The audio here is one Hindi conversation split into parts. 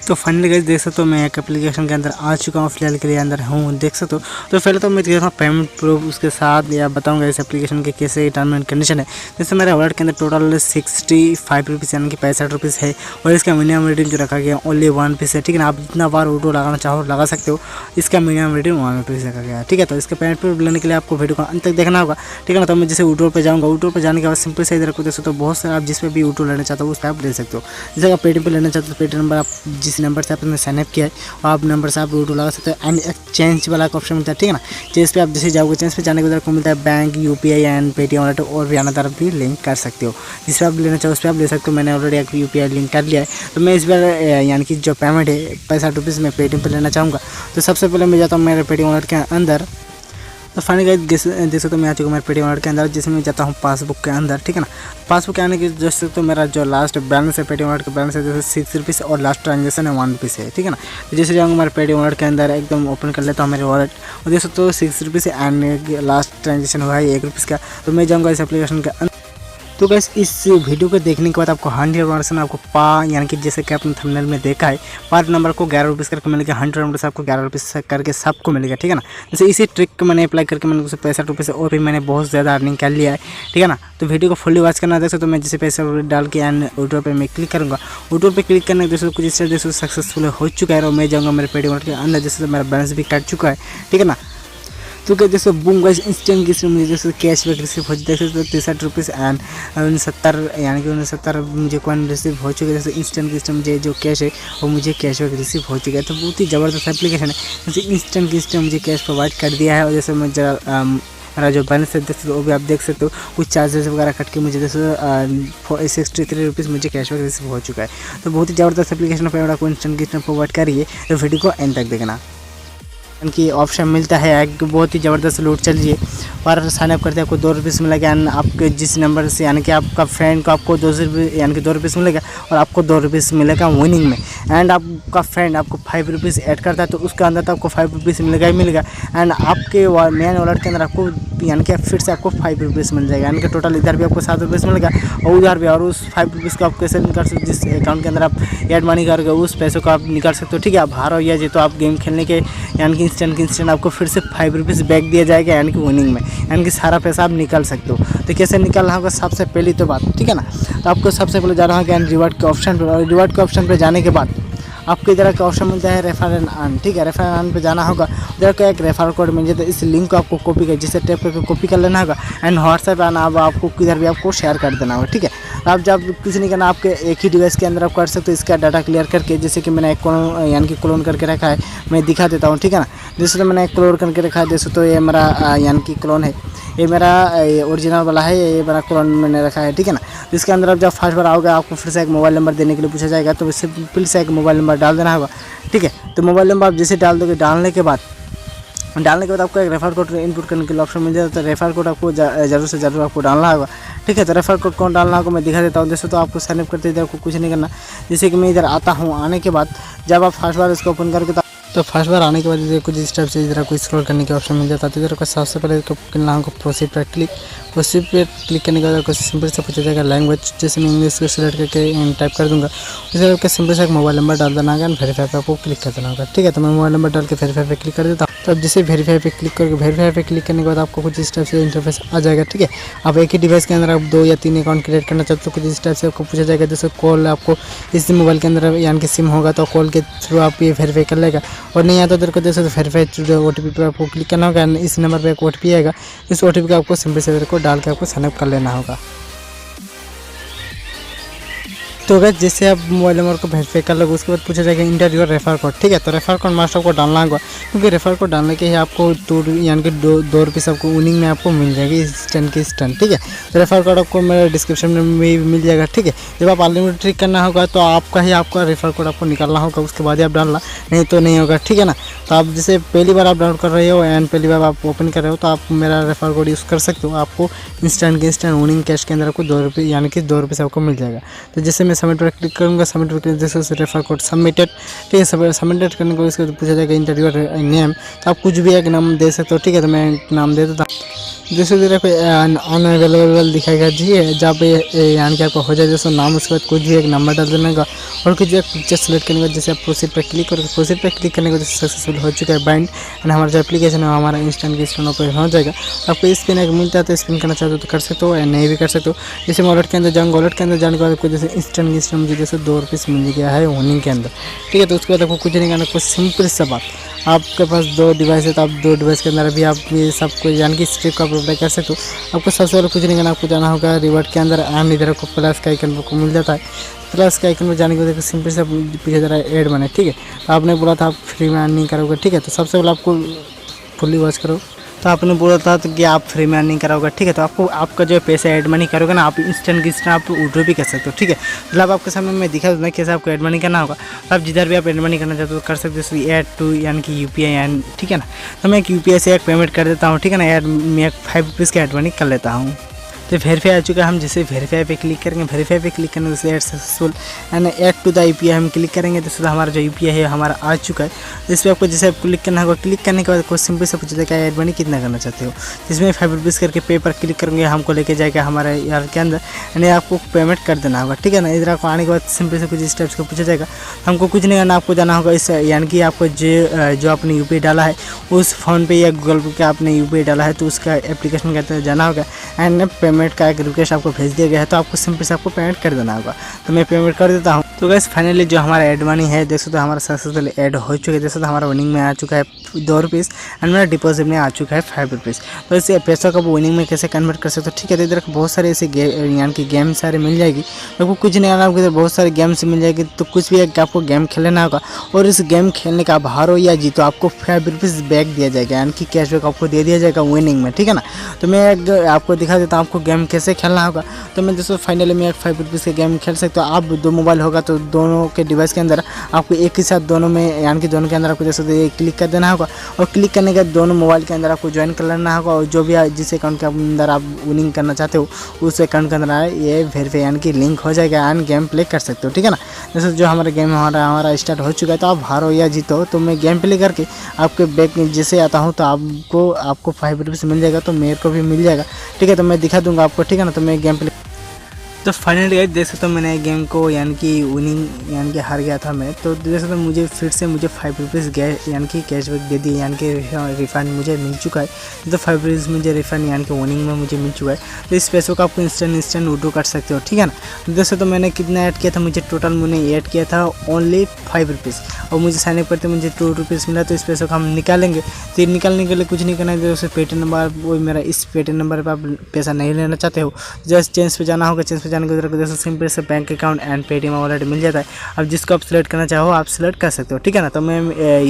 तो फाइनली गाइस देख सकते हो मैं एक एप्लीकेशन के अंदर आ चुका हूँ, फिलहाल के लिए अंदर हूँ, देख सकते हो। तो पहले तो मैं देखता हूँ पेमेंट प्रूफ उसके साथ या बताऊँगा इस एप्लीकेशन के कैसे टर्म एंड कंडीशन है। जैसे मेरे वॉलेट के अंदर टोटल 65 रुपीज़ यानी कि 65 रुपीज़ है और इसका मिनिमम रेटिंग जो रखा गया ओनली 1 पीस है, ठीक है ना। आप जितना बार ऑटो लगाना चाहो लगा सकते हो, इसका मिनिमम रेटिंग 1 पीस रखा गया है, ठीक है। तो इसका पेमेंट प्रूफ लेने के लिए आपको वीडियो को अंत तक देखना होगा, ठीक है ना। तो मैं जैसे ऑटो पे जाऊँगा, ऑटो पे जाने के बाद सिंपल से इधर को देख सकते हो बहुत सारे आप जिस पे भी ऑटो लेना चाहते हो उस पर आप ले सकते हो। जैसे आप पेटीएम पे लेना चाहते हो पेटीएम नंबर आप जिस नंबर से आपने साइनअप किया है और आप नंबर से आप ऑटो लगा सकते हो। एंड एक चेंज वाला का ऑप्शन मिलता है, ठीक है ना। चेंज पे आप जैसे जाओगे चेंज पे जाने के बाद आपको मिलता है bank, UPI and Paytm wallet और भी आना तरफ भी लिंक कर सकते हो। जिस पे आप लेना चाहो उस पर आप ले सकते हो। मैंने ऑलरेडी एक यूपीआई लिंक कर लिया है। तो मैं इस बार यानी कि जो पेमेंट है 65 रुपीज़ मैं पेटीएम पे लेना चाहूँगा। तो सबसे पहले मैं जाता हूँ मेरे पेटीएम वॉलेट के अंदर। तो फाइनली देख सकते हो मैं आ चुका हूँ मेरे पेटीएम वॉलेट के अंदर, जिसमें मैं जाता हूँ पासबुक के अंदर, ठीक है ना। पासबुक के आने के जैसे तो मेरा जो लास्ट बैलेंस है पेटीएम वॉलेट का बैलेंस है जैसे 6 रुपीज़ और लास्ट ट्रांजेक्शन है 1 रुपीज़ है, ठीक है ना। तो जैसे जाऊँगा मेरे पेटीएम वॉलेट के अंदर एकदम ओपन कर लेता हूँ मेरे वॉलेट और देख सकते हो 6 रुपीज़ एंड लास्ट ट्रांजेक्शन हुआ है 1 रुपीज़ का। तो मैं जाऊँगा इस एप्लीकेशन के अंदर। तो गाइस इस वीडियो को देखने के बाद आपको 100% आपको यानी कि जैसे कि आपने थंबनेल में देखा है पर नंबर को 11 रुपीज़ करके मिलेगा, 100 नंबर से आपको 11 रुपीज़ करके सबको मिलेगा, ठीक है ना। जैसे इसी ट्रिक को मैंने अप्लाई करके मैंने उसे 65 रुपये से और भी मैंने बहुत ज़्यादा अर्निंग कर लिया है, ठीक है ना। तो वीडियो को फुल्ली वॉच करना देख सकते तो मैं जैसे 65 डाल के एंड ऑटो पे मैं क्लिक करूँगा। ऑटो पे क्लिक करने जैसे कुछ इस तरह जैसे सक्सेसफुल हो चुका है और मैं जाऊँगा मेरे पेटीएम के अंदर, जैसे मेरा बैलेंस भी कट चुका है, ठीक है ना। तो क्या जैसे बूम गाइस इंस्टेंट किस मुझे जैसे कैशबैक रिसीव हो जाता है 63 रुपीज़ एंड 69 यानी कि 69 मुझे कॉइन रिसीव हो चुके हैं। जैसे इंस्टेंट किस्ट मुझे जो कैश है वो मुझे कैशबैक रिसीव हो चुका है। तो बहुत ही ज़बरदस्त एप्लीकेशन है। जैसे इंस्टेंट किस्ट मुझे कैश प्रोवाइड कर दिया है और जैसे मैं मेरा जो बैलेंस है देख वो भी आप देख सकते हो, कुछ चार्जेस वगैरह कट के मुझे जैसे 63 रुपीज़ मुझे कैशबैक रिसीव हो चुका है। तो बहुत ही ज़बरदस्त एप्लीकेशन है, आपको इंस्टेंट किस्ट प्रोवाइड करिए। तो वीडियो को एंड तक देखना की ऑप्शन मिलता है एक बहुत ही ज़बरदस्त लूट चलिए पर साइनअप करते हैं आपको 2 रुपीज़ मिलेगा एंड आपके जिस नंबर से यानी कि आपका फ्रेंड को आपको 2 रुपये यानी कि 2 रुपीज़ मिलेगा और आपको 2 रुपीज़ मिलेगा विनिंग में। एंड आपका फ्रेंड आपको 5 रुपीज़ ऐड करता है तो उसके अंदर तो आपको 5 रुपीज़ मिलेगा ही मिलेगा एंड आपके मेन वॉलेट के अंदर आपको यानी कि फिर से आपको 5 रुपीज़ मिल जाएगा। यानी कि टोटल इधर भी आपको 7 रुपीज़ मिलेगा और उधर भी, और उस 5 रुपीज़ को आप कैसे निकाल सकते हो जिस अकाउंट के अंदर आप एड मनी करके उस पैसों को आप निकाल सकते हो, ठीक है। आप हार हो या जीतो आप गेम खेलने के यानी कि इंस्टेंट आपको फिर से 5 रुपीज़ बैक दिया जाएगा यानी कि विनिंग में, यानी कि सारा पैसा आप निकाल सकते हो। तो कैसे निकालना होगा सबसे पहली तो बात, ठीक है ना। तो आपको सबसे पहले जाना होगा रिवार्ड के ऑप्शन पर और रिवार्ड के ऑप्शन पर जाने के बाद आपको इधर का ऑप्शन मिलता है रेफर एंड अर्न, ठीक है। रेफर एंड अर्न पे जाना होगा, इधर का एक रेफर कोड मिल जाता है। इस लिंक को आपको कॉपी कर जिसे टैप करके कॉपी कर लेना होगा एंड व्हाट्सएप आना अब आपको किधर भी आपको शेयर कर देना होगा, ठीक है। आप जब कुछ नहीं करना आपके एक ही डिवाइस के अंदर आप कर सकते हो इसका डाटा क्लियर करके। जैसे कि मैंने एक यानी कि क्लोन करके रखा है, मैं दिखा देता हूँ, ठीक है ना। जैसे तो मैंने एक क्लोन करके रखा है, जैसे तो ये मेरा यानी कि क्लोन है, ये मेरा ओरिजिनल वाला है, ये मेरा क्लोन मैंने रखा है, ठीक है ना। इसके अंदर आप जब फर्स्ट बार आओगे आपको फिर से एक मोबाइल नंबर देने के लिए पूछा जाएगा, तो सिंपल से एक मोबाइल नंबर डाल देना होगा, ठीक है। तो मोबाइल नंबर आप जैसे डाल दोगे डालने के बाद आपको एक रेफर कोड इनपुट करने के लिए ऑप्शन मिल जाता है। तो रेफर कोड आपको ज़रूर से ज़रूर आपको डालना होगा, ठीक है। तो रेफर कोड कौन डालना होगा मैं दिखा देता हूँ। जैसे तो आपको साइनअप करते इधर आपको कुछ नहीं करना। जैसे कि मैं इधर आता हूँ, आने के बाद जब आप फर्स्ट बार इसको ओपन करके तो फर्स्ट बार आने के बाद इधर कुछ इस टाइप से इधर आपको स्क्रॉल करने का ऑप्शन मिल जाता है। तो इधर को सबसे पहले करना होगा प्रोसीड पर क्लिक करने के बाद आपको सिंपल से पूछा जाएगा लैंग्वेज, जैसे मैं इंग्लिश को सिलेक्ट करके टाइप कर दूँगा। इधर आपका सिंपल से एक मोबाइल नंबर डाल देना होगा एंड वेरीफाई पे आपको क्लिक कर देना होगा, ठीक है। तो मैं मोबाइल नंबर डाल के वेरीफाई पे क्लिक कर देता हूँ। तो अब जैसे वेरीफाई पे क्लिक करके वेरीफाई पे क्लिक करने के बाद आपको कुछ इस टाइप से इंटरफेस आ जाएगा, ठीक है। आप एक ही डिवाइस के अंदर आप 2 या 3 अकाउंट क्रिएट करना चाहते हो, कुछ इस टाइप से आपको पूछा जाएगा। जैसे कॉल आपको इस मोबाइल के अंदर यानी कि सिम होगा तो कॉल के थ्रू आप ये वेरीफाई कर लेगा और नहीं आता तो जैसे वेरीफाई OTP पर आपको क्लिक करना होगा। इस नंबर पर एक OTP आएगा, इस OTP को आपको सिंपल से को डाल के आपको साइनअप कर लेना होगा। तो अगर जैसे आप मोबाइल नंबर को वेरीफाई कर लोगे उसके बाद पूछा जाएगा इंटर योर रेफर कोड, ठीक है। तो रेफर कोड मास्ट आपको डालना होगा क्योंकि रेफर कोड डालने के ही आपको 2 यानी कि 2 रुपीज़ आपको विनिंग में आपको मिल जाएगी इंस्टेंट, ठीक है। तो रेफर कोड आपको मेरे डिस्क्रिप्शन में भी मिल जाएगा, ठीक है। जब आप अनलिमिटेड ट्रिक करना होगा तो आपका रेफर कोड आपको निकालना होगा, उसके बाद ही आप डालना, नहीं तो नहीं होगा, ठीक है ना। तो आप जैसे पहली बार आप डाउनलोड कर रहे हो एंड पहली बार आप ओपन कर रहे हो तो आप मेरा रेफर कोड यूज़ कर सकते हो। आपको इंस्टेंट विनिंग कैश के अंदर आपको 2 रुपये यानी कि 2 रुपये आपको मिल जाएगा। तो जैसे मैं सबमिट पर क्लिक करूँगा, सबमिट पर क्लिक जैसे रेफर कोड सबमिटेड, ठीक है। सबमिटेड करने को इसके पूछा जाएगा इंटर योर नेम, तो आप कुछ भी एक नाम दे सकते हो, ठीक है। तो मैं नाम दे देता हूँ। जैसे जरा पे अनअवेलेबल दिखाएगा जी, जहाँ पे यानी कि आपको हो जाए जैसे नाम, उसके बाद कुछ भी एक नंबर डाल देने का और कुछ एक पिक्चर सेलेक्ट करने का। जैसे आप प्रोसीड पर क्लिक करोगे, प्रोसीड पर क्लिक करने के बाद सक्सेसफुल हो चुका है बाइंड, एंड हमारा जो एप्लीकेशन है हमारा इंस्टेंट की स्टोन ओपन हो जाएगा। आपको स्पिन एक मिलता है तो स्पिन करना चाहते हो तो कर सकते हो, या नहीं भी कर सकते हो। जैसे वॉलेट के अंदर जाऊँगा, वॉलेट के अंदर जाने के बाद आपको जैसे इंस्टेंट की स्टोन मुझे जैसे 2 रुपीस मिल गया है विनिंग के अंदर, ठीक है। तो उसके बाद आपको कुछ नहीं करना, कुछ सिंपल सा बात, आपके पास 2 डिवाइस है तो आप 2 डिवाइस के अंदर भी आप ये सब कुछ यानी कि स्ट्रिप का अप्लाई कर सकते हो। आपको सबसे पहले कुछ नहीं करना, आपको जाना होगा रिवॉर्ड के अंदर, एंड इधर आपको प्लस का आइकन को मिल जाता है। प्लस के आइकन में जाने के बाद सिंपल से पीछे जरा ऐड बने, ठीक है। तो आपने बोला था आप फ्री में अर्निंग करोगे, ठीक है। तो सबसे पहले आपको फुल्ली वॉच करो, तो आपने बोला था तो कि आप फ्री में अर्निंग कराओगे, ठीक है। तो आपको आपका जो पैसा ऐड मनी करोगे ना, आप इंस्टेंट की आप विड्रॉ भी कर सकते हो, ठीक है। मतलब आपके सामने मैं दिखा दूँ कैसे आपको ऐड मनी करना होगा। तो आप जिधर भी आप ऐड मनी करना चाहते हो तो कर सकते हो, जैसे ऐड टू यानी कि UPI एंड, ठीक है ना। तो मैं एक UPI से एक पेमेंट कर देता हूँ, ठीक है ना। ऐड मैं एक 5 रुपीज़ का ऐड मनी कर लेता हूँ। तो वेरीफाई आ चुका है, हम जैसे वेरीफाई पे क्लिक करेंगे, वेरीफाई पे क्लिक करने से add successful and add to the UPI हम क्लिक करेंगे तो हमारा जो UPI है हमारा आ चुका है। इस पर आपको जैसे आप क्लिक करना होगा, क्लिक करने के बाद आपको सिंपल से पूछा जाएगा ऐड मनी कितना करना चाहते हो। जिसमें 5 रुपीज़ करके पे पर क्लिक करेंगे, हमको लेके जाएगा हमारे यार के अंदर, यानी आपको पेमेंट कर देना होगा, ठीक है ना। इधर आपको आने के बाद सिंपल से कुछ स्टेप्स को पूछा जाएगा, हमको कुछ नहीं करना, आपको जाना होगा इस यानी कि आपको जो आपने UPI डाला है उस फ़ोन पे या गूगल पे आपने UPI डाला है तो उसका एप्लीकेशन कहते हैं जाना होगा, एंड पेमेंट का एक रिक्वेस्ट आपको भेज दिया गया है। तो आपको सिंपल से आपको पेमेंट कर देना होगा। तो मैं पेमेंट कर देता हूँ। तो गाइस फाइनली जो हमारा ऐड मनी है देख सकते हो हमारा सक्सेसफुल ऐड हो चुका है। देख सकते हो हमारा विनिंग में आ चुका है 2 रुपीज़ एंड मेरा डिपॉजिट में आ चुका है 5 रुपीज़। तो इसे पैसों को विनिंग में कैसे कन्वर्ट कर सकते हो, ठीक है। तो इधर बहुत सारे ऐसे यानी कि गेम सारे मिल जाएगी, आपको कुछ नहीं आना, आपको इधर बहुत सारे गेम्स मिल जाएगी। तो कुछ भी एक आपको गेम खेलना होगा और इस गेम खेलने का आप हारो या जीतो आपको 5 रुपीज़ बैक दिया जाएगा, यानी कि कैशबैक आपको दे दिया जाएगा विनिंग में, ठीक है ना। तो मैं आपको दिखा देता हूँ आपको गेम कैसे खेलना होगा। तो मैं दोस्तों फाइनली मैं एक 5 रुपीज़ का गेम खेल सकता हूँ। आप 2 मोबाइल होगा तो दोनों के डिवाइस के अंदर आपको एक ही साथ दोनों में यानी कि दोनों के अंदर आपको जैसे क्लिक कर देना होगा और क्लिक करने के बाद दोनों मोबाइल के अंदर आपको ज्वाइन कर लेना होगा और जो भी जिस अकाउंट के अंदर आप विनिंग करना चाहते हो उस अकाउंट के अंदर ये वेरीफाई यानी कि लिंक हो जाएगा एंड गेम प्ले कर सकते हो, ठीक है ना। जैसे जो हमारा गेम हमारा स्टार्ट हो चुका है। तो आप हारो या जीतो तो मैं गेम प्ले करके आपके बैक जैसे आता हूँ तो आपको 5 रुपीज़ मिल जाएगा, तो मेरे को भी मिल जाएगा, ठीक है। तो मैं दिखा दूँगा आपको, ठीक है ना। तो मैं गेम प्ले तो फाइनली गाइस देख सकते हो मैंने गेम को यानी कि विनिंग यानी कि हार गया था मैं। तो देख सकते हो मुझे फिर से 5 रुपीज़ यानी कि कैशबैक दे दिए, यानी कि रिफंड मुझे मिल चुका है। तो 5 रुपीज़ मुझे रिफंड यानी कि विनिंग में मुझे मिल चुका है। तो इस पैसों का आपको इंस्टेंट विड्रॉ कर सकते हो, ठीक है ना। तो देख सकते हो मैंने कितना ऐड किया था, मुझे टोटल मैंने ऐड किया था ओनली 5 रुपीज़ और मुझे साइनअप करते मुझे 2 रुपीज़ मिला। तो इस पैसों का हम निकालेंगे। तो निकालने के लिए कुछ नहीं करना है, जैसे पेटीएम नंबर वो मेरा इस पेटीएम नंबर पर आप पैसा नहीं लेना चाहते हो, जस्ट चेंज पे जाना होगा। चेंज पे जाने के बाद जैसे सिंपल से bank account and Paytm wallet मिल जाता है। अब जिसको आप सिलेक्ट करना चाहो आप सिलेक्ट कर सकते हो, ठीक है ना। तो मैं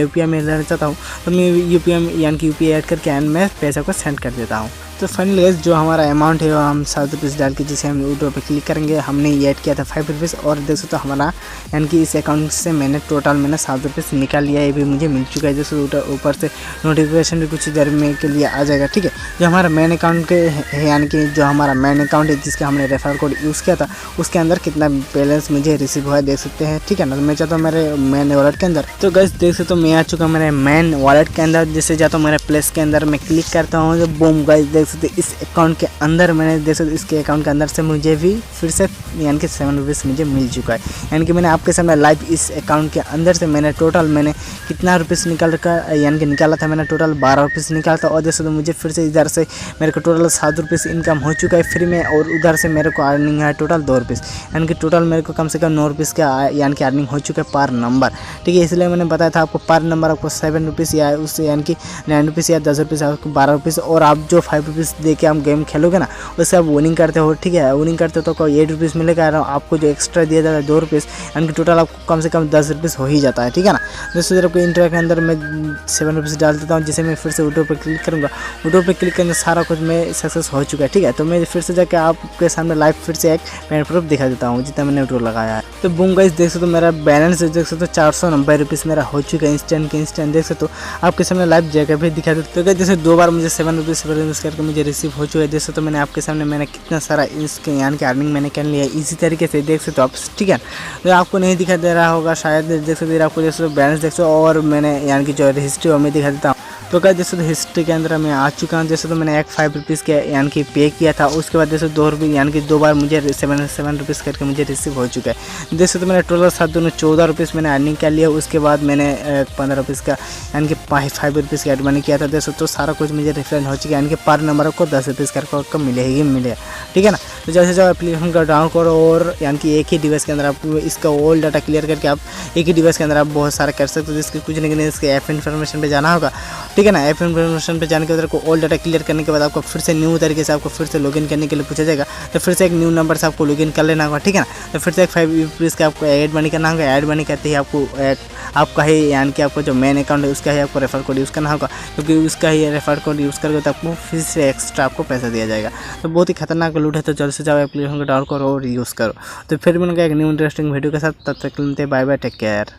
UPI में लेना चाहता हूँ तो मैं UPI यानी कि UPI ऐड करके एंड मैं पैसा को सेंड कर देता हूँ। तो फाइनली गाइस जो हमारा अमाउंट है वो हम 7 रुपीज़ डाल के जिसे हम विड्रॉ पे क्लिक करेंगे, हमने ये ऐड किया था 5 रुपीज़ और देख सकते हो हमारा यानी कि इस अकाउंट से मैंने टोटल 7 रुपीज़ निकाल लिया है। ये भी मुझे मिल चुका है। जैसे ऊपर से नोटिफिकेशन भी कुछ देर में के लिए आ जाएगा, ठीक है। जो हमारा मेन अकाउंट के यानी कि जो हमारा मेन अकाउंट है जिसका हमने रेफरल कोड यूज़ किया था उसके अंदर कितना बैलेंस मुझे रिसीव हुआ है देख सकते हैं, ठीक है ना। तो मैं चाहता हूँ मेरे मेन वॉलेट के अंदर। तो गाइस देख सकते हो मैं आ चुका मेरे मेन वॉलेट के अंदर। जैसे जाता हूँ मेरे प्लेस के अंदर मैं क्लिक करता हूँ तो बूम गाइस देख सकते इस अकाउंट के अंदर मैंने देख सकते इसके अकाउंट के अंदर से मुझे भी फिर से यानी कि 7 रुपीज़ मुझे मिल चुका है। यानी कि मैंने आपके सामने लाइव इस अकाउंट के अंदर से मैंने कितना रुपीज़ यानी कि निकाला था, मैंने टोटल 12 रुपीज़ निकाला था। और देख सकते मुझे फिर से इधर से मेरे को टोटल 7 रुपीज़ इनकम हो चुका है फ्री में और उधर से मेरे को अर्निंग है टोटल 2 रुपीज़, यानी कि टोटल मेरे को कम से कम 9 रुपीज़ का यानी कि अर्निंग हो चुका है पर नंबर, ठीक है। इसलिए मैंने बताया था आपको पर नंबर आपको 7 रुपीज़ या उससे यानी कि 9 रुपीज़ या 10 रुपीज़ आपको 12 रुपीज़ और आप जो 5 रुपीज़ दे के हम गेम खेलोगे ना उससे आप विनिंग करते हो, ठीक है। विनिंग करते हो तो 8 रुपीज़ मिलेगा और आपको जो एक्स्ट्रा दिया जाता है 2 रुपीज़, यानी कि टोटल आपको कम से कम 10 रुपीज़ हो ही जाता है, ठीक है ना। दोस्तों आपको इंटर के अंदर मैं 7 रुपीज़ डाल देता हूँ जिसे मैं फिर से विड्रॉ पर क्लिक करूँगा। विड्रॉ पर क्लिक करने सारा कुछ मैं सक्सेस हो चुका है, ठीक है। तो मैं फिर से जाकर आपके सामने लाइव फिर से एक पेमेंट प्रूफ दिखा देता हूँ जितना मैंने विड्रॉ लगाया है। तो बूम गाइस देख सकते हो मेरा बैलेंस देख सकते हो 490 रुपीज़ मेरा हो चुका है इंस्टेंट के इंस्टेंट देख सकते हो। आपके सामने लाइव जगह भी दिखा देते तो जैसे 2 बार मुझे 7 रुपीज़ करके मुझे रिसीव हो चुका है। देख सकते हो मैंने आपके सामने मैंने कितना सारा इसके यानी कि अर्निंग मैंने कर लिया है इसी तरीके से देख सकते हो आप, ठीक है। तो आपको नहीं दिखा दे रहा होगा शायद, देख सकते हो आपको जैसे बैलेंस देख सकते हो और मैंने यानी कि जो हिस्ट्री वो मैं दिखा देता हूँ। तो गाइस जैसे तो हिस्ट्री के अंदर मैं आ चुका हूँ। जैसे तो मैंने एक 5 रुपीज़ के यानी कि पे किया था, उसके बाद जैसे 2 रुपये यानी कि 2 बार मुझे 7 रुपीज़ करके मुझे रिसीव हो चुका है। जैसे तो मैंने टोटल साथ दोनों 14 रुपीज़ मैंने अर्निंग कर लिया। उसके बाद मैंने 15 रुपीज़ का यानी कि 5 रुपीज़ का एड मनी किया था। जैसे तो सारा कुछ मुझे रिफंड हो चुका है, यानी कि पर नंबर को 10 रुपीज़ करके मिलेगा, ठीक है ना। तो जैसे जब एप्लीकेशन का डाउनलोड करो और यानी कि एक ही डिवाइस के अंदर आप इसका ऑल डाटा क्लियर करके आप एक ही डिवाइस के अंदर आप बहुत सारा कर सकते हो। जिसके कुछ नहीं इसके ऐप इन्फॉर्मेशन पे जाना होगा, ठीक है ना। ऐप इन्फॉर्मेशन पे जाने के बाद को ऑल डाटा क्लियर करने के बाद आपको फिर से न्यू तरीके से आपको फिर से लॉगिन करने के लिए पूछा जाएगा। तो फिर से एक न्यू नंबर से आपको लॉगिन कर लेना होगा, ठीक है ना। तो फिर से एक 5 रुपीज़ का आपको ऐड मनी करना होगा। ऐड मनी करते ही आपको आपका ही यानी कि आपको जो मेन अकाउंट है उसका ही आपको रेफर कोड यूज़ करना होगा, क्योंकि उसका ही रेफर कोड यूज़ करके तो आपको फिर से एक्स्ट्रा आपको पैसा दिया जाएगा। तो बहुत ही खतरनाक लूट है। तो जल्द से जाओ एप्लीकेशन को डाउनलोड करो और यूज़ करो। तो फिर मिलेंगे एक न्यू इंटरेस्टिंग वीडियो के साथ, तब तक मिलते हैं, बाय बाय, टेक केयर।